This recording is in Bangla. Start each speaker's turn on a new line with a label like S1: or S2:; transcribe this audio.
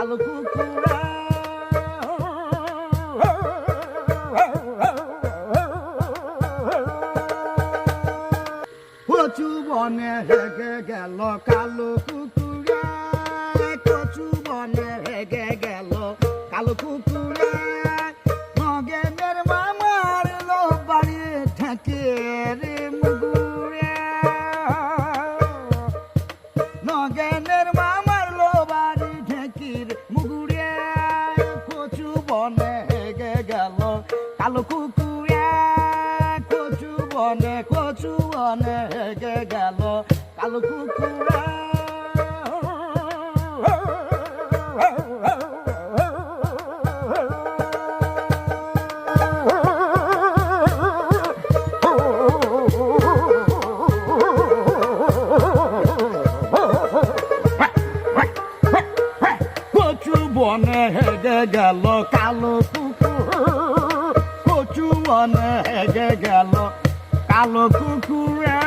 S1: কালো কুকুরে কচু বনে হেগে গেল কালো কুকুরে, কচু বনে হেগে গেল কালো কুকুরে। নগেনের মামার লো বাড়ি ঠেকে রে মুগুরে, নগেনের মামার লো বাড়ি ঠেকির মুগুরে। কচু বনে হেগে গেল কালো কুকুরে, কচু বনে হেগে গেল কালো কুকুরে। কচু বনে হেগে গেল কালো কুকুর, কচু বনে হেগে গেল কালো কুকুরে।